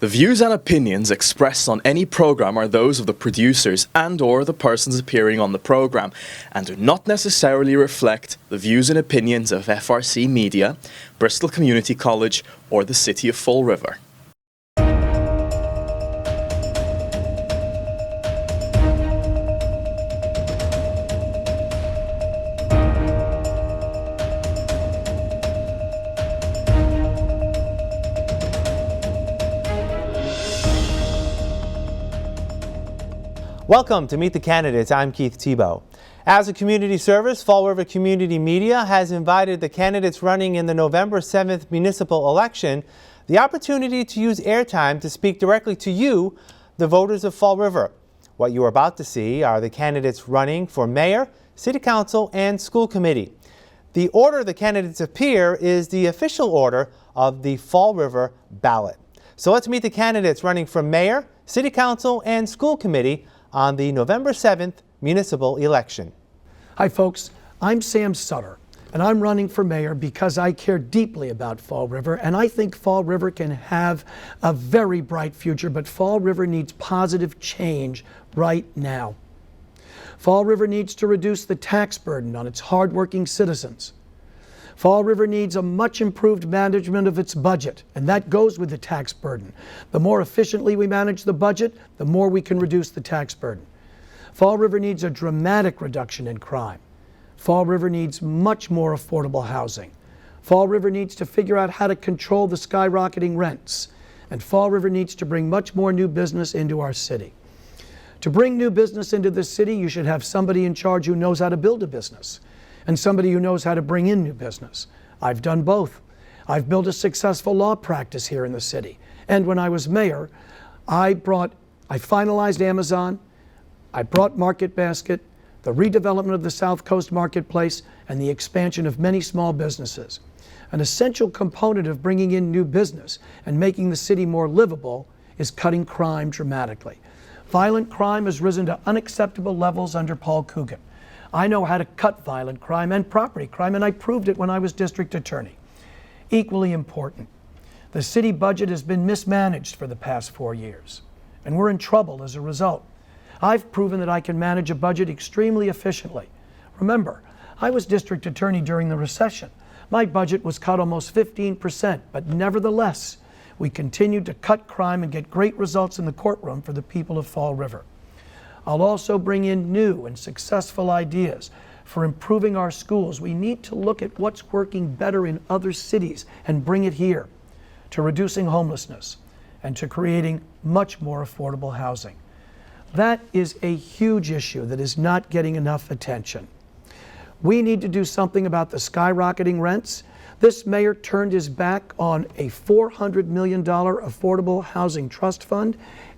The views and opinions expressed on any program are those of the producers and/or the persons appearing on the program and do not necessarily reflect the views and opinions of FRC Media, Bristol Community College, or the City of Fall River. Welcome to Meet the Candidates. I'm Keith Tebow. As a community service, Fall River Community Media has invited the candidates running in the November 7th municipal election the opportunity to use airtime to speak directly to you, the voters of Fall River. What you are about to see are the candidates running for mayor, city council, and school committee. The order the candidates appear is the official order of the Fall River ballot. So let's meet the candidates running for mayor, city council, and school committee on the November 7th municipal election. Hi folks, I'm Sam Sutter, and I'm running for mayor because I care deeply about Fall River, and I think Fall River can have a very bright future, but Fall River needs positive change right now. Fall River needs to reduce the tax burden on its hardworking citizens. Fall River needs a much improved management of its budget, and that goes with the tax burden. The more efficiently we manage the budget, the more we can reduce the tax burden. Fall River needs a dramatic reduction in crime. Fall River needs much more affordable housing. Fall River needs to figure out how to control the skyrocketing rents. And Fall River needs to bring much more new business into our city. To bring new business into the city, you should have somebody in charge who knows how to build a business, and somebody who knows how to bring in new business. I've done both. I've built a successful law practice here in the city. And when I was mayor, I finalized Amazon, I brought Market Basket, the redevelopment of the South Coast Marketplace, and the expansion of many small businesses. An essential component of bringing in new business and making the city more livable is cutting crime dramatically. Violent crime has risen to unacceptable levels under Paul Coogan. I know how to cut violent crime and property crime, and I proved it when I was district attorney. Equally important, the city budget has been mismanaged for the past 4 years, and we're in trouble as a result. I've proven that I can manage a budget extremely efficiently. Remember, I was district attorney during the recession. My budget was cut almost 15%, but nevertheless, we continued to cut crime and get great results in the courtroom for the people of Fall River. I'll also bring in new and successful ideas for improving our schools. We need to look at what's working better in other cities and bring it here, to reducing homelessness and to creating much more affordable housing. That is a huge issue that is not getting enough attention. We need to do something about the skyrocketing rents. This mayor turned his back on a $400 million affordable housing trust fund,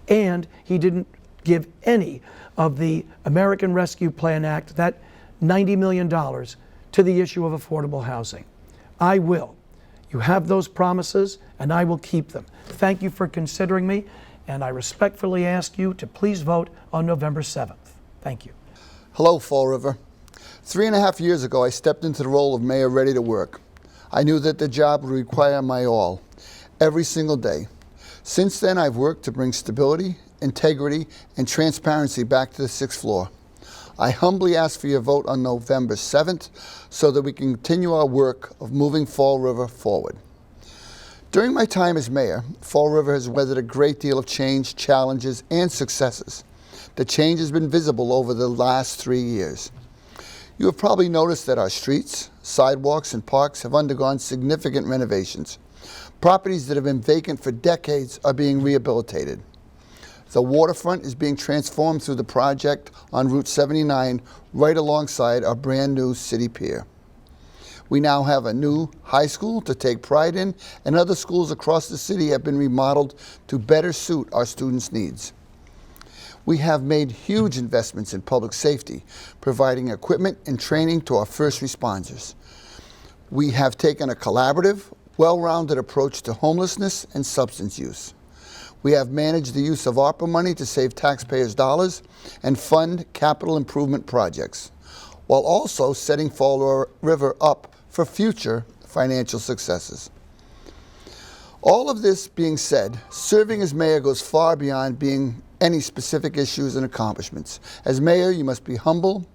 and he didn't give any of the American Rescue Plan Act, that $90 million, to the issue of affordable housing. I will. You have those promises, and I will keep them. Thank you for considering me, and I respectfully ask you to please vote on November 7th. Thank you. Hello, Fall River. 3.5 years ago, I stepped into the role of mayor ready to work. I knew that the job would require my all, every single day. Since then, I've worked to bring stability, integrity, and transparency back to the 6th floor. I humbly ask for your vote on November 7th so that we can continue our work of moving Fall River forward. During my time as mayor, Fall River has weathered a great deal of change, challenges, and successes. The change has been visible over the last 3 years. You have probably noticed that our streets, sidewalks, and parks have undergone significant renovations. Properties that have been vacant for decades are being rehabilitated. The waterfront is being transformed through the project on Route 79 right alongside our brand new city pier. We now have a new high school to take pride in, and other schools across the city have been remodeled to better suit our students' needs. We have made huge investments in public safety, providing equipment and training to our first responders. We have taken a collaborative, well-rounded approach to homelessness and substance use. We have managed the use of ARPA money to save taxpayers' dollars and fund capital improvement projects, while also setting Fall River up for future financial successes. All of this being said, serving as mayor goes far beyond being any specific issues and accomplishments. As mayor, you must be humble,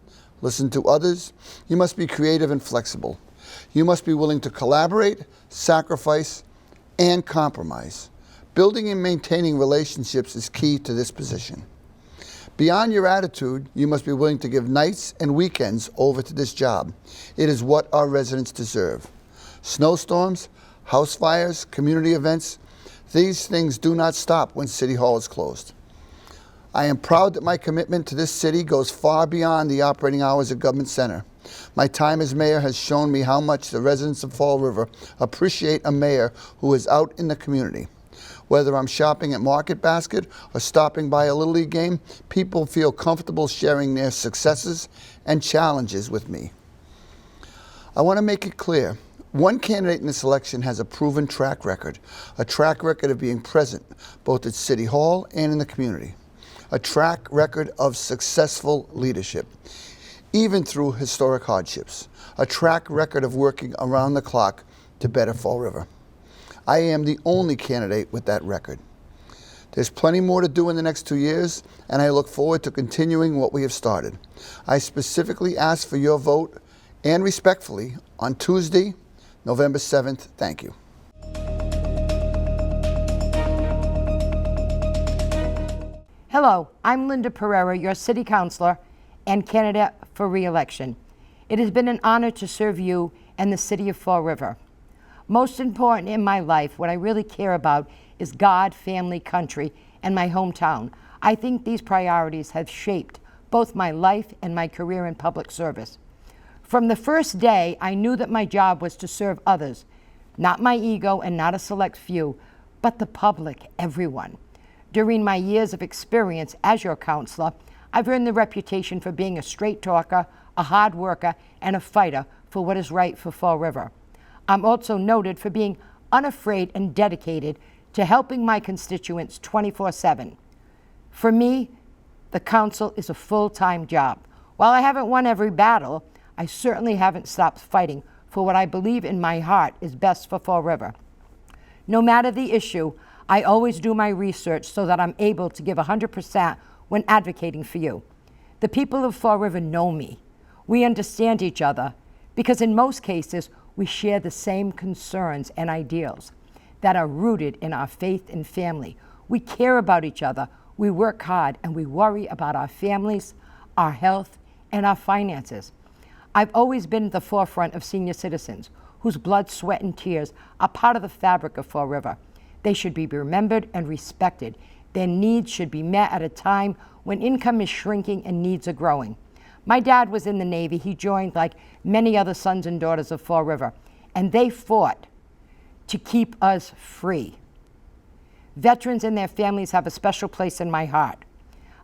listen to others, you must be creative and flexible. You must be willing to collaborate, sacrifice, and compromise. Building and maintaining relationships is key to this position. Beyond your attitude, you must be willing to give nights and weekends over to this job. It is what our residents deserve. Snowstorms, house fires, community events, these things do not stop when City Hall is closed. I am proud that my commitment to this city goes far beyond the operating hours of Government Center. My time as mayor has shown me how much the residents of Fall River appreciate a mayor who is out in the community. Whether I'm shopping at Market Basket or stopping by a Little League game, people feel comfortable sharing their successes and challenges with me. I want to make it clear, one candidate in this election has a proven track record, a track record of being present both at City Hall and in the community, a track record of successful leadership, even through historic hardships, a track record of working around the clock to better Fall River. I am the only candidate with that record. There's plenty more to do in the next 2 years, and I look forward to continuing what we have started. I specifically ask for your vote, and respectfully, on Tuesday, November 7th. Thank you. Hello, I'm Linda Pereira, your City Councilor and candidate for re-election. It has been an honor to serve you and the City of Fall River. Most important in my life, what I really care about is God, family, country, and my hometown. I think these priorities have shaped both my life and my career in public service. From the first day, I knew that my job was to serve others, not my ego and not a select few, but the public, everyone. During my years of experience as your counselor, I've earned the reputation for being a straight talker, a hard worker, and a fighter for what is right for Fall River. I'm also noted for being unafraid and dedicated to helping my constituents 24/7. For me, the council is a full-time job. While I haven't won every battle, I certainly haven't stopped fighting for what I believe in my heart is best for Fall River. No matter the issue, I always do my research so that I'm able to give 100% when advocating for you. The people of Fall River know me. We understand each other because in most cases, we share the same concerns and ideals that are rooted in our faith and family. We care about each other, we work hard, and we worry about our families, our health, and our finances. I've always been at the forefront of senior citizens whose blood, sweat, and tears are part of the fabric of Fall River. They should be remembered and respected. Their needs should be met at a time when income is shrinking and needs are growing. My dad was in the Navy. He joined like many other sons and daughters of Fall River, and they fought to keep us free. Veterans and their families have a special place in my heart.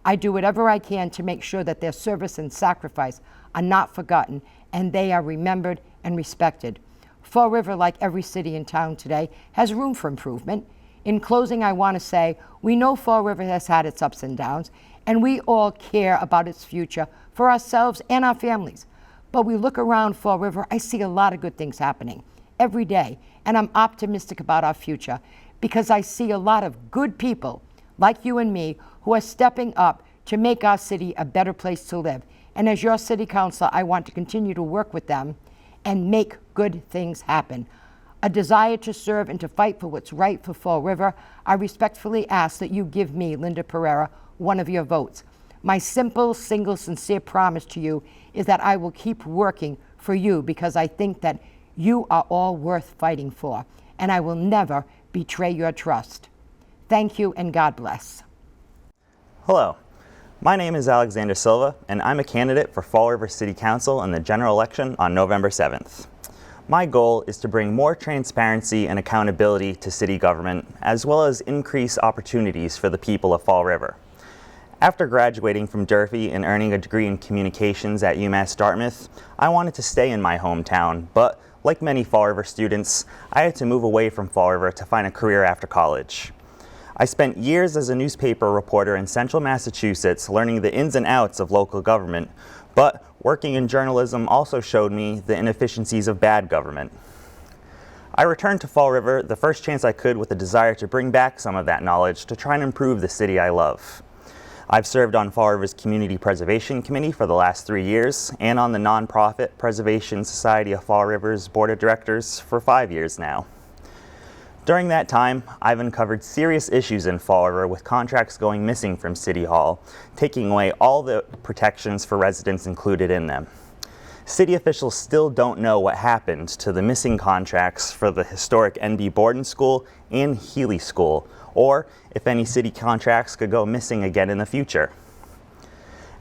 I do whatever I can to make sure that their service and sacrifice are not forgotten and they are remembered and respected. Fall River, like every city and town today, has room for improvement. In closing, I want to say, we know Fall River has had its ups and downs, and we all care about its future for ourselves and our families. But we look around Fall River, I see a lot of good things happening every day, and I'm optimistic about our future because I see a lot of good people like you and me who are stepping up to make our city a better place to live. And as your city councilor, I want to continue to work with them and make good things happen. A desire to serve and to fight for what's right for Fall River, I respectfully ask that you give me, Linda Pereira, one of your votes. My simple, single, sincere promise to you is that I will keep working for you because I think that you are all worth fighting for, and I will never betray your trust. Thank you, and God bless. Hello, my name is Alexander Silva, and I'm a candidate for Fall River City Council in the general election on November 7th. My goal is to bring more transparency and accountability to city government, as well as increase opportunities for the people of Fall River. After graduating from Durfee and earning a degree in communications at UMass Dartmouth, I wanted to stay in my hometown, but like many Fall River students, I had to move away from Fall River to find a career after college. I spent years as a newspaper reporter in central Massachusetts learning the ins and outs of local government, but working in journalism also showed me the inefficiencies of bad government. I returned to Fall River the first chance I could with a desire to bring back some of that knowledge to try and improve the city I love. I've served on Fall River's Community Preservation Committee for the last 3 years and on the nonprofit Preservation Society of Fall River's Board of Directors for 5 years now. During that time, I've uncovered serious issues in Fall River with contracts going missing from City Hall, taking away all the protections for residents included in them. City officials still don't know what happened to the missing contracts for the historic NB Borden School and Healy School, or if any city contracts could go missing again in the future.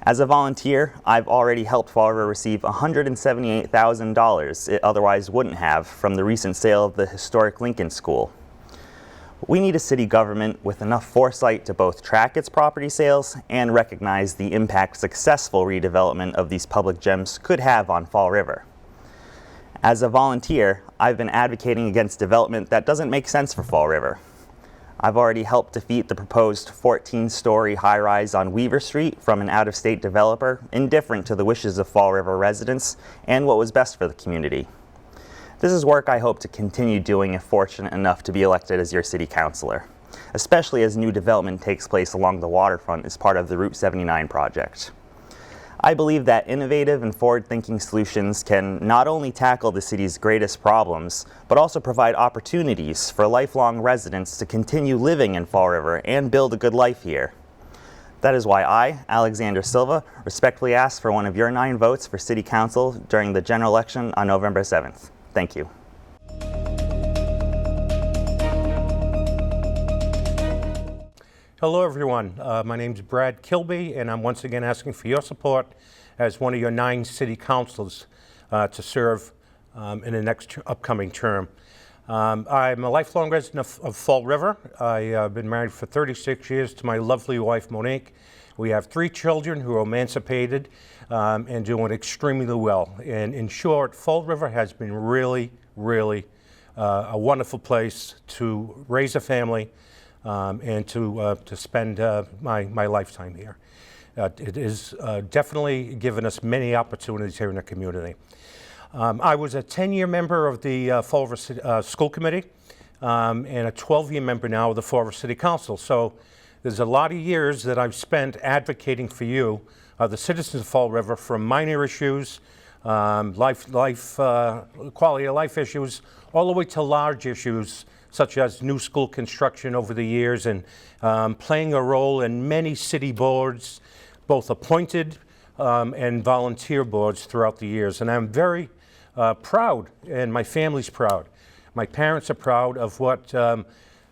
As a volunteer, I've already helped Fall River receive $178,000 it otherwise wouldn't have from the recent sale of the historic Lincoln School. We need a city government with enough foresight to both track its property sales and recognize the impact successful redevelopment of these public gems could have on Fall River. As a volunteer, I've been advocating against development that doesn't make sense for Fall River. I've already helped defeat the proposed 14-story high-rise on Weaver Street from an out-of-state developer, indifferent to the wishes of Fall River residents and what was best for the community. This is work I hope to continue doing if fortunate enough to be elected as your city councilor, especially as new development takes place along the waterfront as part of the Route 79 project. I believe that innovative and forward-thinking solutions can not only tackle the city's greatest problems, but also provide opportunities for lifelong residents to continue living in Fall River and build a good life here. That is why I, Alexander Silva, respectfully ask for one of your 9 votes for City Council during the general election on November 7th. Thank you. Hello everyone, my name is Brad Kilby and I'm once again asking for your support as one of your 9 city councilors to serve in the next upcoming term. I'm a lifelong resident of Fall River. I've been married for 36 years to my lovely wife Monique. We have 3 children who are emancipated and doing extremely well. And in short, Fall River has been really a wonderful place to raise a family and to spend my lifetime here. It has definitely given us many opportunities here in the community. I was a 10-year member of the Fall River City, School Committee and a 12-year member now of the Fall River City Council. So there's a lot of years that I've spent advocating for you, the citizens of Fall River, from minor issues, quality of life issues, all the way to large issues such as new school construction over the years, and playing a role in many city boards, both appointed and volunteer boards throughout the years. And I'm very proud, and my family's proud. My parents are proud of what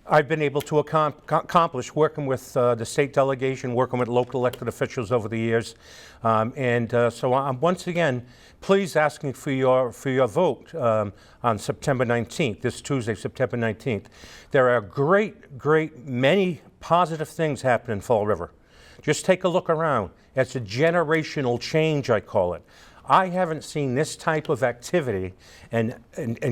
I've been able to accomplish working with the state delegation, working with local elected officials over the years. So I'm once again please asking for your vote on September 19th, this Tuesday, September 19th. There are many positive things happening in Fall River. Just take a look around. It's a generational change, I call it. I haven't seen this type of activity and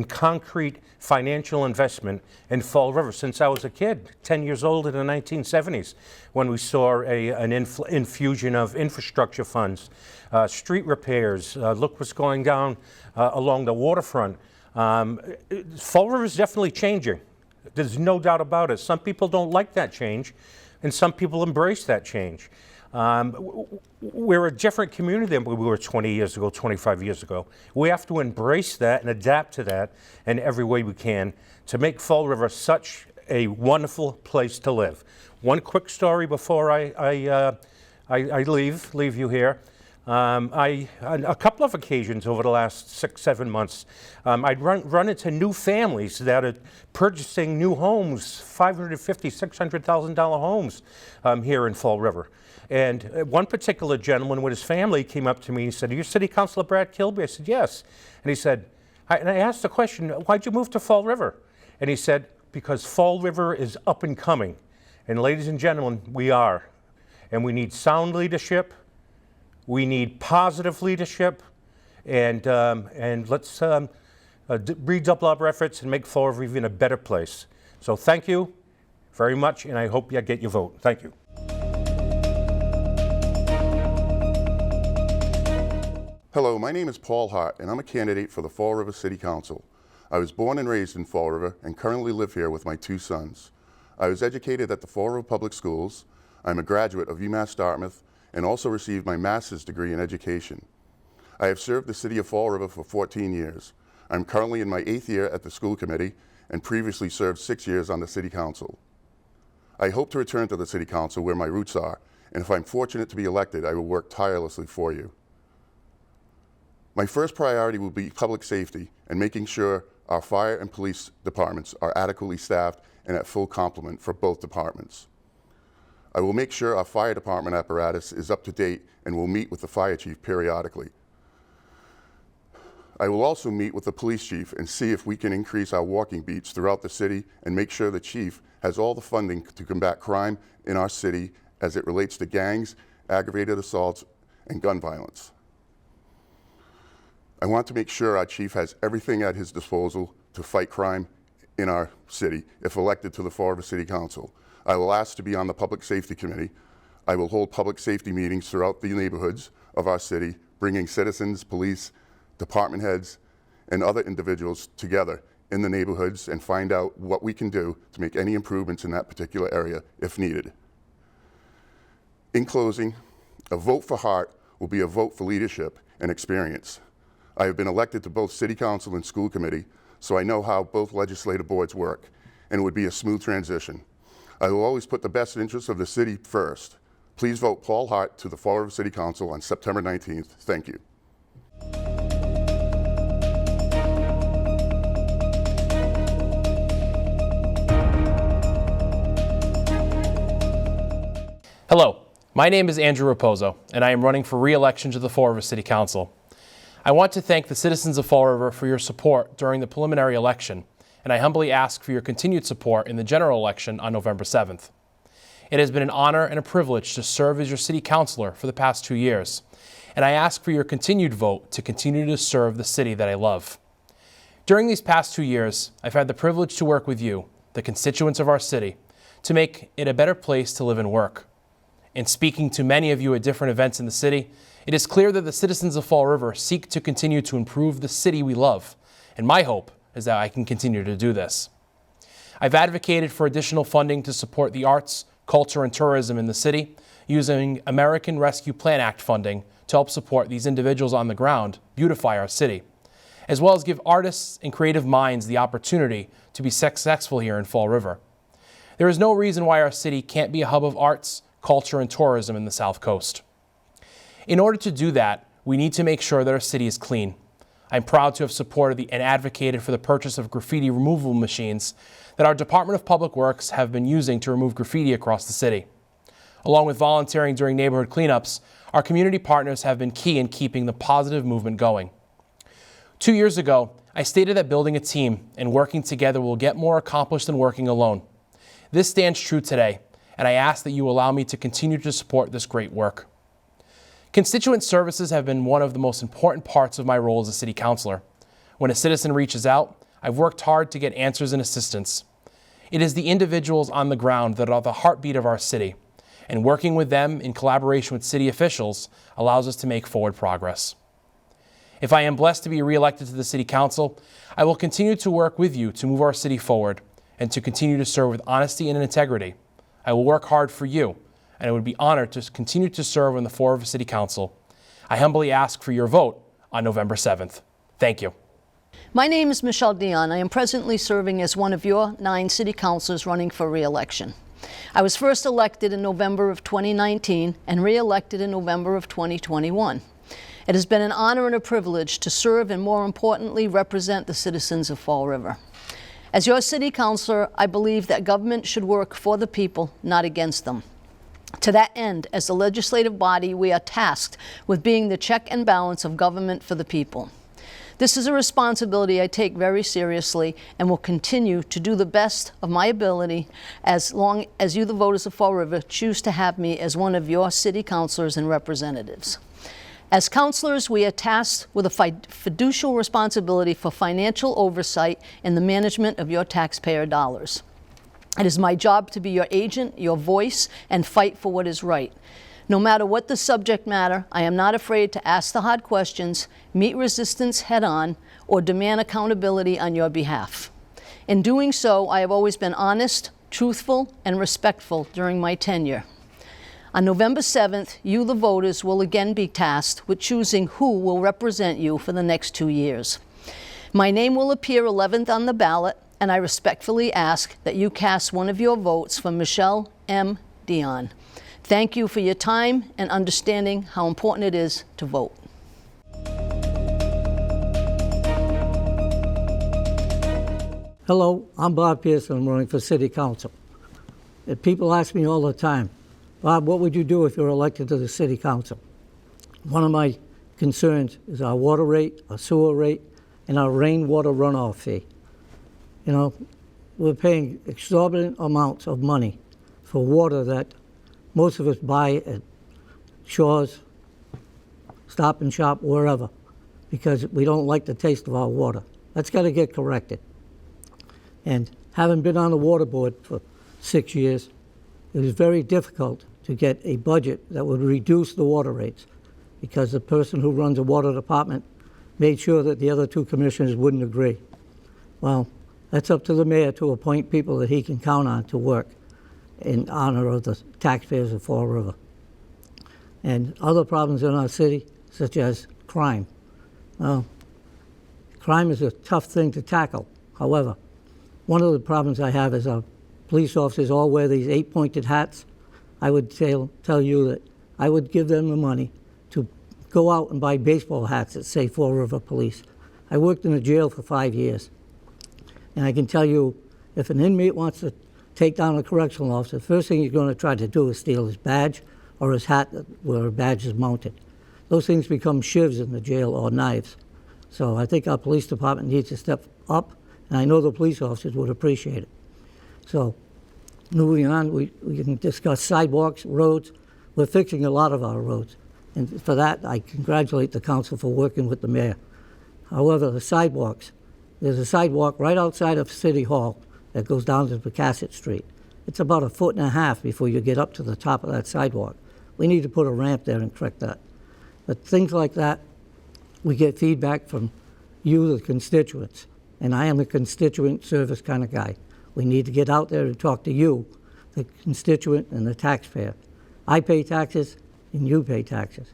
concrete financial investment in Fall River since I was a kid, 10 years old in the 1970s, when we saw an infusion of infrastructure funds, street repairs. Look what's going down along the waterfront. Fall River is definitely changing. There's no doubt about it. Some people don't like that change, and some people embrace that change. We're a different community than we were 20 years ago, 25 years ago. We have to embrace that and adapt to that in every way we can to make Fall River such a wonderful place to live. One quick story before I leave you here. On a couple of occasions over the last 6-7 months, I'd run into new families that are purchasing new homes, $550,000, $600,000 homes here in Fall River. And one particular gentleman with his family came up to me and said, "Are you City Councilor Brad Kilby?" I said, "Yes." And he said, and I asked the question, "Why'd you move to Fall River?" And he said, "Because Fall River is up and coming. And ladies and gentlemen, we are. And we need sound leadership. We need positive leadership. And let's redouble our efforts and make Fall River even a better place." So thank you very much, and I hope you get your vote. Thank you. Hello, my name is Paul Hart, and I'm a candidate for the Fall River City Council. I was born and raised in Fall River and currently live here with my 2 sons. I was educated at the Fall River Public Schools. I'm a graduate of UMass Dartmouth and also received my master's degree in education. I have served the city of Fall River for 14 years. I'm currently in my 8th year at the school committee and previously served 6 years on the city council. I hope to return to the city council where my roots are, and if I'm fortunate to be elected, I will work tirelessly for you. My first priority will be public safety and making sure our fire and police departments are adequately staffed and at full complement for both departments. I will make sure our fire department apparatus is up to date and will meet with the fire chief periodically. I will also meet with the police chief and see if we can increase our walking beats throughout the city and make sure the chief has all the funding to combat crime in our city as it relates to gangs, aggravated assaults, and gun violence. I want to make sure our chief has everything at his disposal to fight crime in our city if elected to the Fall River City Council. I will ask to be on the Public Safety Committee. I will hold public safety meetings throughout the neighborhoods of our city, bringing citizens, police, department heads, and other individuals together in the neighborhoods and find out what we can do to make any improvements in that particular area if needed. In closing, a vote for Hart will be a vote for leadership and experience. I have been elected to both City Council and School Committee, so I know how both legislative boards work, and it would be a smooth transition. I will always put the best interests of the city first. Please vote Paul Hart to the Fall River City Council on September 19th. Thank you. Hello, my name is Andrew Raposo, and I am running for re-election to the Fall River City Council. I want to thank the citizens of Fall River for your support during the preliminary election, and I humbly ask for your continued support in the general election on November 7th. It has been an honor and a privilege to serve as your city councilor for the past 2 years, and I ask for your continued vote to continue to serve the city that I love. During these past 2 years, I've had the privilege to work with you, the constituents of our city, to make it a better place to live and work. In speaking to many of you at different events in the city, it is clear that the citizens of Fall River seek to continue to improve the city we love, and my hope is that I can continue to do this. I've advocated for additional funding to support the arts, culture, and tourism in the city, using American Rescue Plan Act funding to help support these individuals on the ground beautify our city, as well as give artists and creative minds the opportunity to be successful here in Fall River. There is no reason why our city can't be a hub of arts, culture, and tourism in the South Coast. In order to do that, we need to make sure that our city is clean. I'm proud to have supported and advocated for the purchase of graffiti removal machines that our Department of Public Works have been using to remove graffiti across the city. Along with volunteering during neighborhood cleanups, our community partners have been key in keeping the positive movement going. 2 years ago, I stated that building a team and working together will get more accomplished than working alone. This stands true today, and I ask that you allow me to continue to support this great work. Constituent services have been one of the most important parts of my role as a city councilor. When a citizen reaches out, I've worked hard to get answers and assistance. It is the individuals on the ground that are the heartbeat of our city, and working with them in collaboration with city officials allows us to make forward progress. If I am blessed to be re-elected to the City Council, I will continue to work with you to move our city forward and to continue to serve with honesty and integrity. I will work hard for you, and I would be honored to continue to serve on the Fall River City Council. I humbly ask for your vote on November 7th. Thank you. My name is Michelle Dion. I am presently serving as one of your 9 city councilors running for re-election. I was first elected in November of 2019 and re-elected in November of 2021. It has been an honor and a privilege to serve and, more importantly, represent the citizens of Fall River. As your city councilor, I believe that government should work for the people, not against them. To that end, as the legislative body, we are tasked with being the check and balance of government for the people. This is a responsibility I take very seriously and will continue to do the best of my ability as long as you, the voters of Fall River, choose to have me as one of your city councilors and representatives. As councilors, we are tasked with a fiducial responsibility for financial oversight and the management of your taxpayer dollars. It is my job to be your agent, your voice, and fight for what is right. No matter what the subject matter, I am not afraid to ask the hard questions, meet resistance head-on, or demand accountability on your behalf. In doing so, I have always been honest, truthful, and respectful during my tenure. On November 7th, you, the voters, will again be tasked with choosing who will represent you for the next 2 years. My name will appear 11th on the ballot, and I respectfully ask that you cast one of your votes for Michelle M. Dion. Thank you for your time and understanding how important it is to vote. Hello, I'm Bob Pearson. I'm running for City Council. And people ask me all the time, Bob, what would you do if you're elected to the City Council? One of my concerns is our water rate, our sewer rate, and our rainwater runoff fee. You know, we're paying exorbitant amounts of money for water that most of us buy at Shaw's, Stop and Shop, wherever, because we don't like the taste of our water. That's got to get corrected. And having been on the water board for 6 years, it was very difficult to get a budget that would reduce the water rates, because the person who runs the water department made sure that the other two commissioners wouldn't agree. Well, that's up to the mayor to appoint people that he can count on to work in honor of the taxpayers of Fall River. And other problems in our city, such as crime. Well, crime is a tough thing to tackle. However, one of the problems I have is our police officers all wear these 8-pointed hats. I would tell you that I would give them the money to go out and buy baseball hats that say Fall River Police. I worked in a jail for 5 years. And I can tell you, if an inmate wants to take down a correctional officer, the first thing you're going to try to do is steal his badge or his hat where a badge is mounted. Those things become shivs in the jail or knives. So I think our police department needs to step up, and I know the police officers would appreciate it. So moving on, we can discuss sidewalks, roads. We're fixing a lot of our roads. And for that, I congratulate the council for working with the mayor. However, the sidewalks, there's a sidewalk right outside of City Hall that goes down to Bacassett Street. It's about 1.5 feet before you get up to the top of that sidewalk. We need to put a ramp there and correct that. But things like that, we get feedback from you, the constituents. And I am a constituent service kind of guy. We need to get out there and talk to you, the constituent and the taxpayer. I pay taxes and you pay taxes.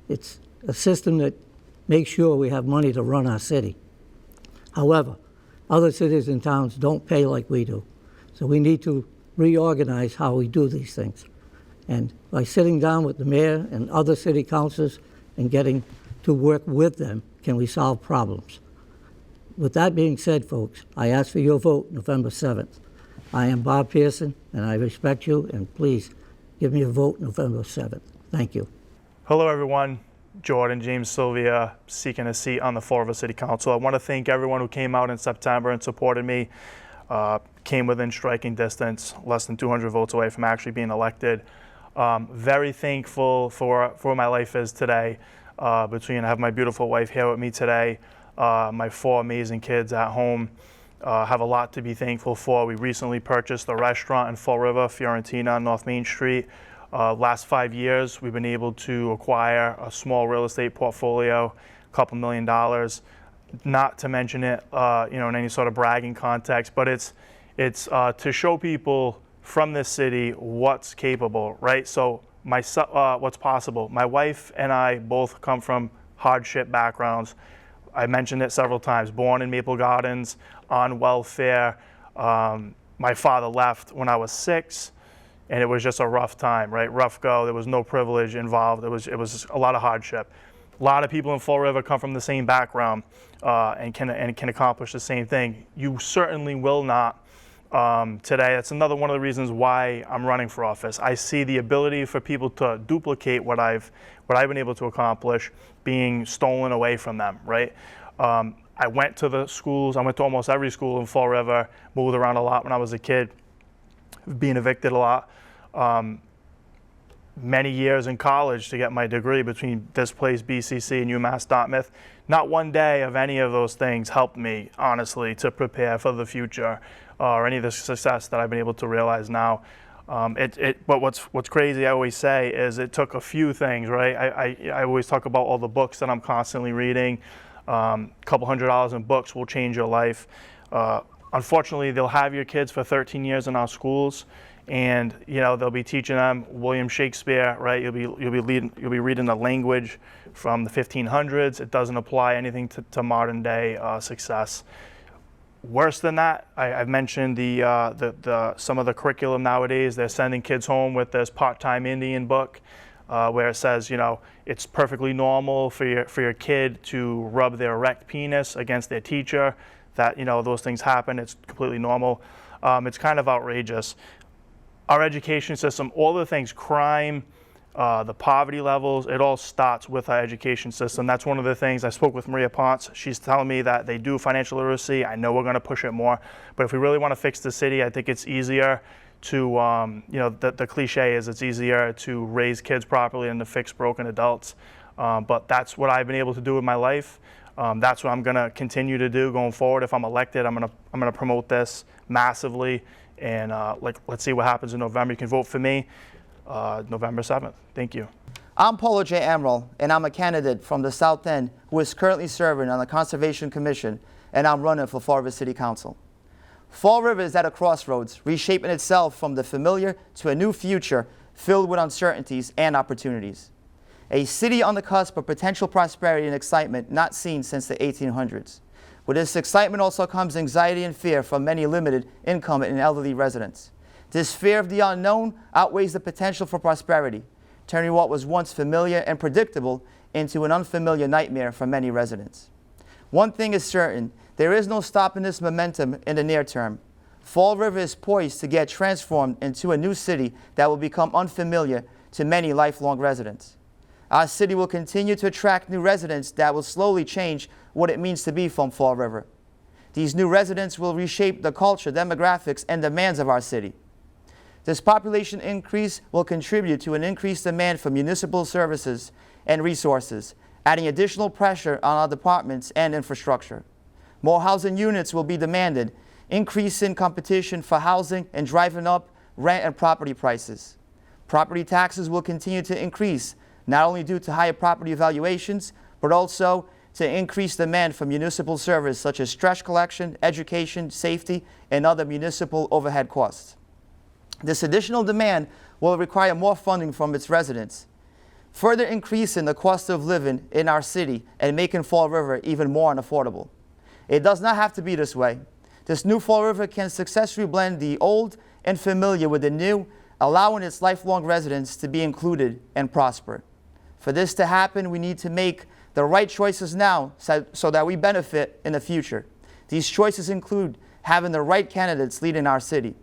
It's a system that makes sure we have money to run our city. However, other cities and towns don't pay like we do. So we need to reorganize how we do these things. And by sitting down with the mayor and other city councils and getting to work with them, can we solve problems? With that being said, folks, I ask for your vote November 7th. I am Bob Pearson, and I respect you, and please give me a vote November 7th. Thank you. Hello, everyone. Jordan James Sylvia, seeking a seat on the Fall River City Council. I want to thank everyone who came out in September and supported me, came within striking distance, less than 200 votes away from actually being elected. Very thankful for where my life is today. I have my beautiful wife here with me today, my 4 amazing kids at home. Have a lot to be thankful for. We recently purchased a restaurant in Fall River, Fiorentina on North Main Street. Last 5 years, we've been able to acquire a small real estate portfolio, a couple $1 million. Not to mention it, in any sort of bragging context, but it's to show people from this city what's capable, right? So what's possible. My wife and I both come from hardship backgrounds. I mentioned it several times. Born in Maple Gardens, on welfare. My father left when I was 6. And it was just a rough time, right? Rough go. There was no privilege involved. It was a lot of hardship. A lot of people in Fall River come from the same background and can accomplish the same thing. You certainly will not today. That's another one of the reasons why I'm running for office. I see the ability for people to duplicate what I've been able to accomplish being stolen away from them, right? I went to the schools. I went to almost every school in Fall River. Moved around a lot when I was a kid. Being evicted a lot. Many years in college to get my degree between this place, BCC, and UMass Dartmouth. Not one day of any of those things helped me, honestly, to prepare for the future or any of the success that I've been able to realize now. But what's crazy, I always say, is it took a few things, right? I always talk about all the books that I'm constantly reading, Couple $100 in books will change your life. Unfortunately, they'll have your kids for 13 years in our schools, and they'll be teaching them William Shakespeare, right? You'll be reading the language from the 1500s. It doesn't apply anything to modern day success. Worse than that, I've mentioned some of the curriculum nowadays. They're sending kids home with this part-time Indian book, where it says, it's perfectly normal for your kid to rub their erect penis against their teacher. That those things happen. It's completely normal. It's kind of outrageous. Our education system, all the things, crime, the poverty levels, it all starts with our education system. That's one of the things. I spoke with Maria Ponce. She's telling me that they do financial literacy. I know we're going to push it more, but if we really want to fix the city, I think it's easier to, the cliche is it's easier to raise kids properly than to fix broken adults. But that's what I've been able to do in my life. That's what I'm going to continue to do going forward. If I'm elected, I'm going to promote this massively. And let's see what happens in November. You can vote for me November 7th. Thank you. I'm Paulo J. Amaral, and I'm a candidate from the South End who is currently serving on the Conservation Commission, and I'm running for Fall River City Council. Fall River is at a crossroads, reshaping itself from the familiar to a new future filled with uncertainties and opportunities. A city on the cusp of potential prosperity and excitement not seen since the 1800s. With this excitement also comes anxiety and fear from many limited income and elderly residents. This fear of the unknown outweighs the potential for prosperity, turning what was once familiar and predictable into an unfamiliar nightmare for many residents. One thing is certain, there is no stopping this momentum in the near term. Fall River is poised to get transformed into a new city that will become unfamiliar to many lifelong residents. Our city will continue to attract new residents that will slowly change what it means to be from Fall River. These new residents will reshape the culture, demographics, and demands of our city. This population increase will contribute to an increased demand for municipal services and resources, adding additional pressure on our departments and infrastructure. More housing units will be demanded, increasing competition for housing and driving up rent and property prices. Property taxes will continue to increase, not only due to higher property valuations, but also to increase demand for municipal services such as trash collection, education, safety, and other municipal overhead costs. This additional demand will require more funding from its residents, further increasing the cost of living in our city and making Fall River even more unaffordable. It does not have to be this way. This new Fall River can successfully blend the old and familiar with the new, allowing its lifelong residents to be included and prosper. For this to happen, we need to make the right choices now so that we benefit in the future. These choices include having the right candidates leading our city.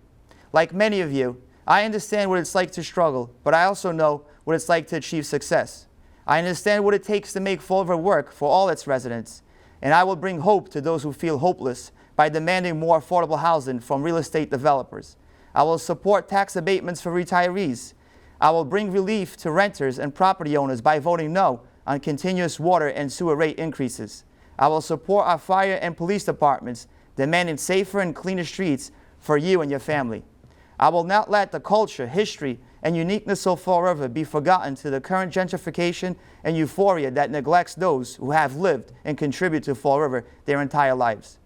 Like many of you, I understand what it's like to struggle, but I also know what it's like to achieve success. I understand what it takes to make Fall River work for all its residents, and I will bring hope to those who feel hopeless by demanding more affordable housing from real estate developers. I will support tax abatements for retirees. I will bring relief to renters and property owners by voting no on continuous water and sewer rate increases. I will support our fire and police departments, demanding safer and cleaner streets for you and your family. I will not let the culture, history, and uniqueness of Fall River be forgotten to the current gentrification and euphoria that neglects those who have lived and contributed to Fall River their entire lives.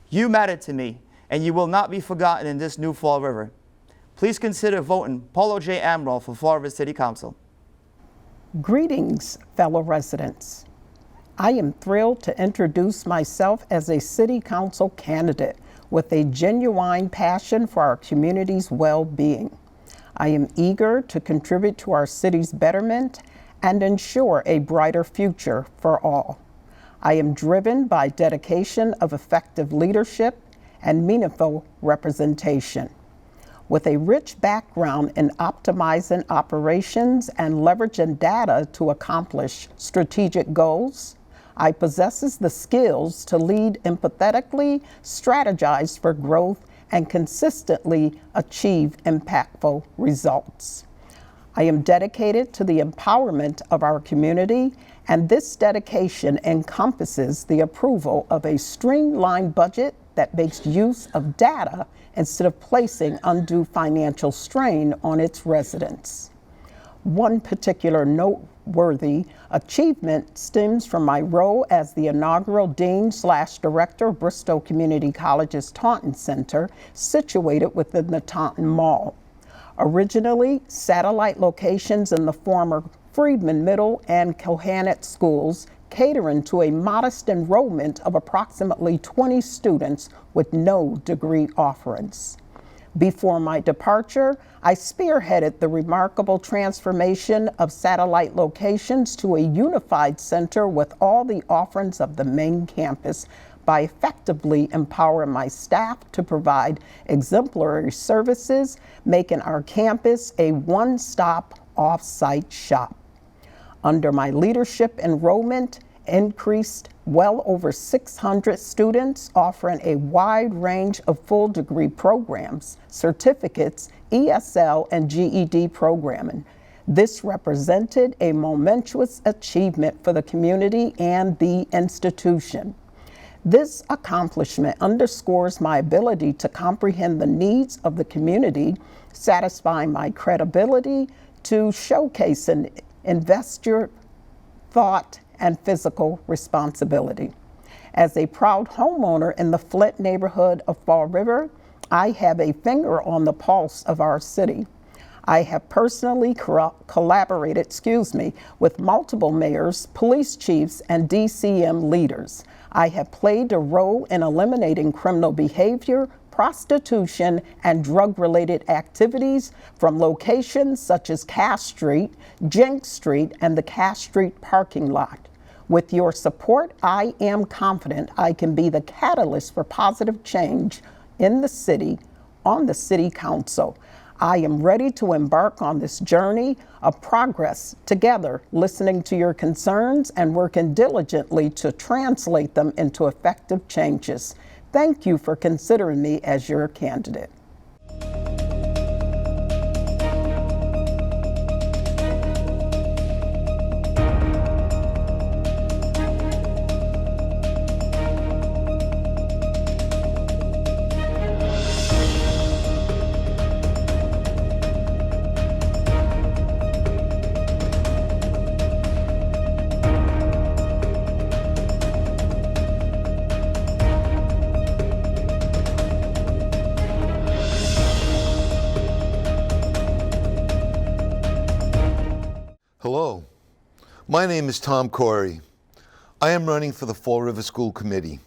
You matter to me, and you will not be forgotten in this new Fall River. Please consider voting Paulo J. Amaral for Fall River City Council. Greetings, fellow residents. I am thrilled to introduce myself as a City Council candidate with a genuine passion for our community's well-being. I am eager to contribute to our city's betterment and ensure a brighter future for all. I am driven by dedication of effective leadership and meaningful representation. With a rich background in optimizing operations and leveraging data to accomplish strategic goals, I possess the skills to lead empathetically, strategize for growth, and consistently achieve impactful results. I am dedicated to the empowerment of our community, and this dedication encompasses the approval of a streamlined budget that makes use of data instead of placing undue financial strain on its residents. One particular noteworthy achievement stems from my role as the inaugural Dean/Director of Bristol Community College's Taunton Center, situated within the Taunton Mall. Originally, satellite locations in the former Freedman Middle and Kohanet schools, catering to a modest enrollment of approximately 20 students with no degree offerings. Before my departure, I spearheaded the remarkable transformation of satellite locations to a unified center with all the offerings of the main campus by effectively empowering my staff to provide exemplary services, making our campus a one-stop off-site shop. Under my leadership, enrollment increased well over 600 students, offering a wide range of full degree programs, certificates, ESL, and GED programming. This represented a momentous achievement for the community and the institution. This accomplishment underscores my ability to comprehend the needs of the community, satisfying my credibility to showcase an investor thought and physical responsibility. As a proud homeowner in the Flint neighborhood of Fall River, I have a finger on the pulse of our city. I have personally collaborated, with multiple mayors, police chiefs, and DCM leaders. I have played a role in eliminating criminal behavior, prostitution, and drug-related activities from locations such as Cass Street, Jenks Street, and the Cass Street parking lot. With your support, I am confident I can be the catalyst for positive change in the city, on the City Council. I am ready to embark on this journey of progress together, listening to your concerns and working diligently to translate them into effective changes. Thank you for considering me as your candidate. Hello, my name is Tom Corey. I am running for the Fall River School Committee.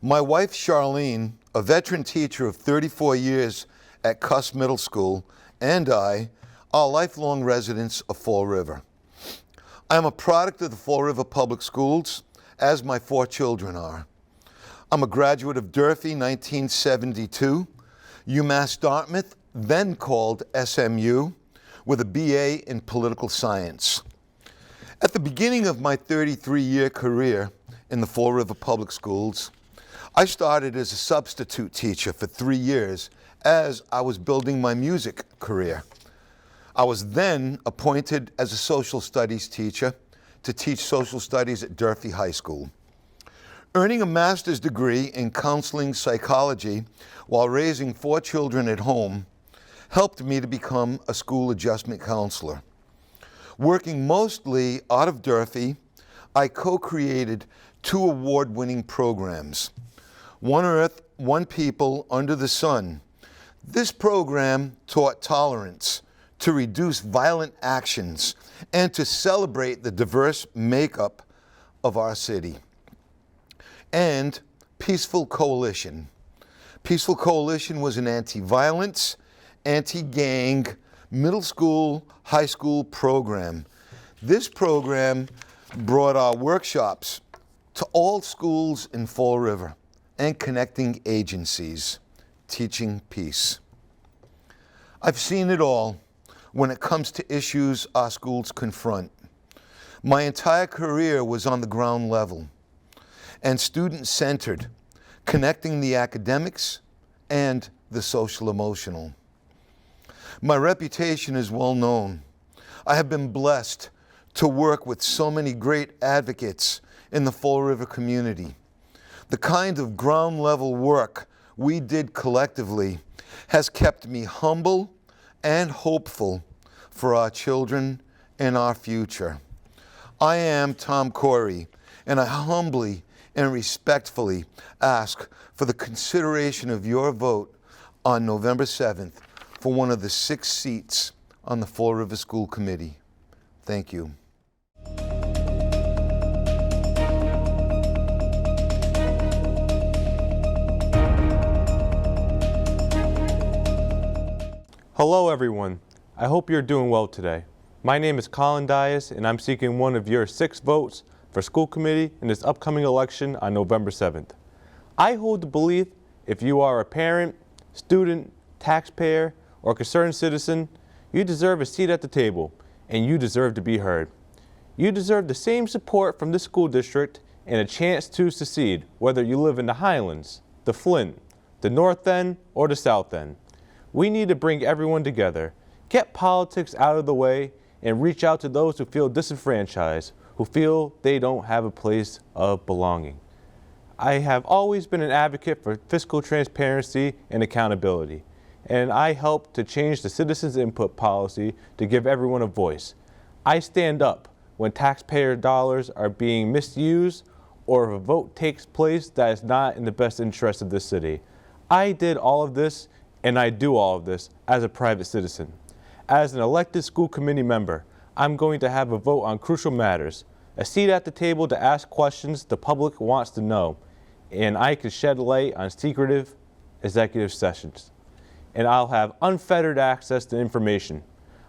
My wife Charlene, a veteran teacher of 34 years at Cuss Middle School, and I are lifelong residents of Fall River. I am a product of the Fall River Public Schools, as my 4 children are. I'm a graduate of Durfee 1972, UMass Dartmouth, then called SMU, with a BA in political science. At the beginning of my 33-year career in the Fall River Public Schools, I started as a substitute teacher for 3 years as I was building my music career. I was then appointed as a social studies teacher to teach social studies at Durfee High School. Earning a master's degree in counseling psychology while raising 4 children at home helped me to become a school adjustment counselor. Working mostly out of Durfee, I co-created 2 award-winning programs. One Earth, One People, Under the Sun. This program taught tolerance, to reduce violent actions, and to celebrate the diverse makeup of our city. And Peaceful Coalition. Peaceful Coalition was an anti-violence, anti-gang, middle school, high school program. This program brought our workshops to all schools in Fall River and connecting agencies, teaching peace. I've seen it all when it comes to issues our schools confront. My entire career was on the ground level and student-centered, connecting the academics and the social-emotional. My reputation is well known. I have been blessed to work with so many great advocates in the Fall River community. The kind of ground level work we did collectively has kept me humble and hopeful for our children and our future. I am Tom Corey, and I humbly and respectfully ask for the consideration of your vote on November 7th for one of the 6 seats on the Fall River School Committee. Thank you. Hello everyone, I hope you're doing well today. My name is Colin Dias and I'm seeking one of your 6 votes for school committee in this upcoming election on November 7th. I hold the belief if you are a parent, student, taxpayer, or concerned citizen, you deserve a seat at the table and you deserve to be heard. You deserve the same support from the school district and a chance to succeed whether you live in the Highlands, the Flint, the North End, or the South End. We need to bring everyone together, get politics out of the way, and reach out to those who feel disenfranchised, who feel they don't have a place of belonging. I have always been an advocate for fiscal transparency and accountability, and I help to change the citizens' input policy to give everyone a voice. I stand up when taxpayer dollars are being misused or if a vote takes place that is not in the best interest of this city. I did all of this and I do all of this as a private citizen. As an elected school committee member, I'm going to have a vote on crucial matters, a seat at the table to ask questions the public wants to know, and I can shed light on secretive executive sessions. And I'll have unfettered access to information.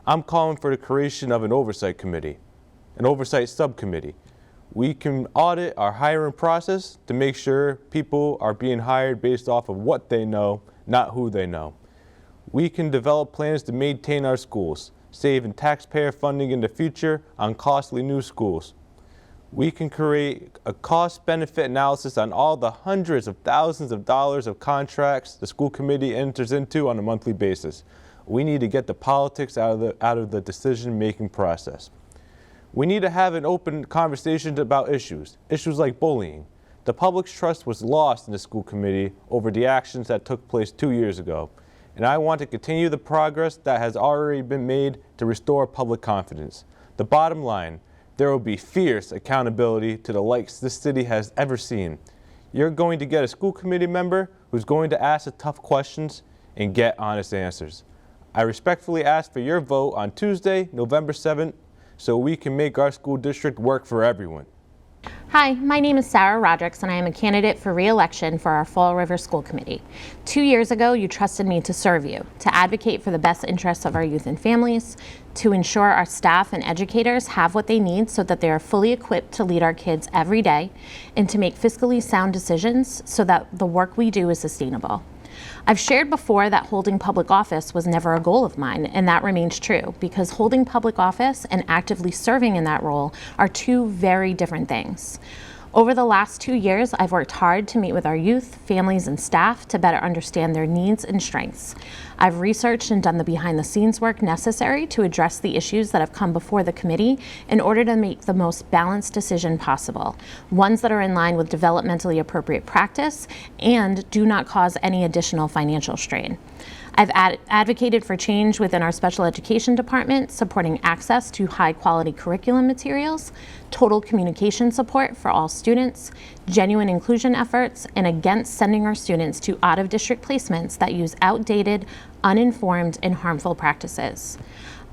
I'm calling for the creation of an oversight committee, an oversight subcommittee. We can audit our hiring process to make sure people are being hired based off of what they know, not who they know. We can develop plans to maintain our schools, saving taxpayer funding in the future on costly new schools. We can create a cost-benefit analysis on all the hundreds of thousands of dollars of contracts the school committee enters into on a monthly basis. We need to get the politics out of the decision-making process. We need to have an open conversation about issues like bullying. The public's trust was lost in the school committee over the actions that took place 2 years ago, and I want to continue the progress that has already been made to restore public confidence. The bottom line, there will be fierce accountability to the likes this city has ever seen. You're going to get a school committee member who's going to ask the tough questions and get honest answers. I respectfully ask for your vote on Tuesday, November 7th, so we can make our school district work for everyone. Hi, my name is Sarah Rodricks and I am a candidate for re-election for our Fall River School Committee. 2 years ago, you trusted me to serve you, to advocate for the best interests of our youth and families, to ensure our staff and educators have what they need so that they are fully equipped to lead our kids every day, and to make fiscally sound decisions so that the work we do is sustainable. I've shared before that holding public office was never a goal of mine, and that remains true because holding public office and actively serving in that role are 2 very different things. Over the last 2 years, I've worked hard to meet with our youth, families, and staff to better understand their needs and strengths. I've researched and done the behind-the-scenes work necessary to address the issues that have come before the committee in order to make the most balanced decision possible, ones that are in line with developmentally appropriate practice and do not cause any additional financial strain. I've advocated for change within our special education department, supporting access to high-quality curriculum materials, total communication support for all students, genuine inclusion efforts, and against sending our students to out-of-district placements that use outdated, uninformed, and harmful practices.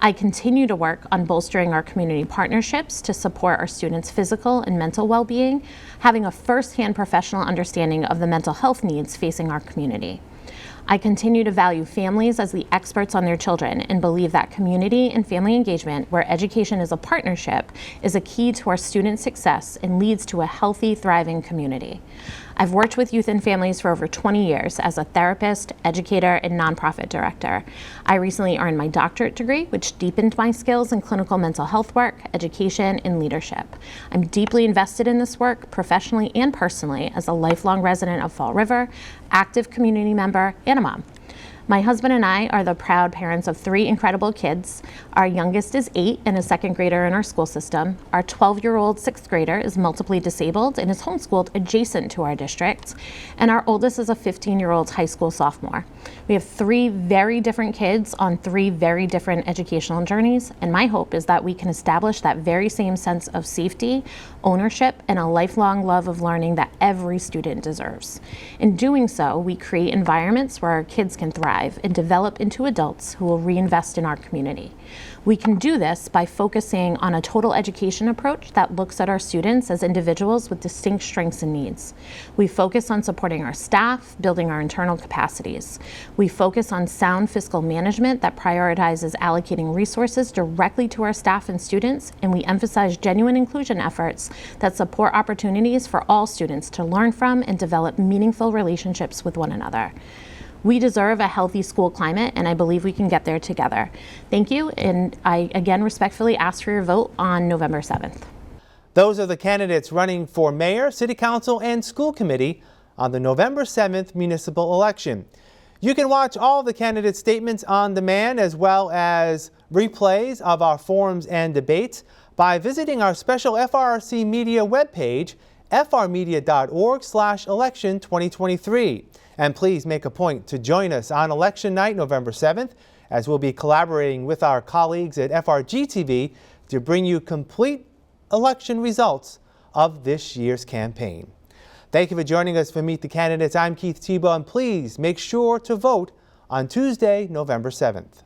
I continue to work on bolstering our community partnerships to support our students' physical and mental well-being, having a first-hand professional understanding of the mental health needs facing our community. I continue to value families as the experts on their children and believe that community and family engagement, where education is a partnership, is a key to our students' success and leads to a healthy, thriving community. I've worked with youth and families for over 20 years as a therapist, educator, and nonprofit director. I recently earned my doctorate degree, which deepened my skills in clinical mental health work, education, and leadership. I'm deeply invested in this work, professionally and personally, as a lifelong resident of Fall River, active community member, and a mom. My husband and I are the proud parents of 3 incredible kids. Our youngest is 8 and a second grader in our school system. Our 12-year-old 6th grader is multiply disabled and is homeschooled adjacent to our district. And our oldest is a 15-year-old high school sophomore. We have 3 very different kids on 3 very different educational journeys, and my hope is that we can establish that very same sense of safety, ownership, and a lifelong love of learning that every student deserves. In doing so, we create environments where our kids can thrive and develop into adults who will reinvest in our community. We can do this by focusing on a total education approach that looks at our students as individuals with distinct strengths and needs. We focus on supporting our staff, building our internal capacities. We focus on sound fiscal management that prioritizes allocating resources directly to our staff and students, and we emphasize genuine inclusion efforts that support opportunities for all students to learn from and develop meaningful relationships with one another. We deserve a healthy school climate, and I believe we can get there together. Thank you, and I again respectfully ask for your vote on November 7th. Those are the candidates running for mayor, city council, and school committee on the November 7th municipal election. You can watch all the candidate statements on demand as well as replays of our forums and debates by visiting our special FRC Media webpage, frmedia.org/election2023. And please make a point to join us on election night, November 7th, as we'll be collaborating with our colleagues at FRG-TV to bring you complete election results of this year's campaign. Thank you for joining us for Meet the Candidates. I'm Keith Tebow, and please make sure to vote on Tuesday, November 7th.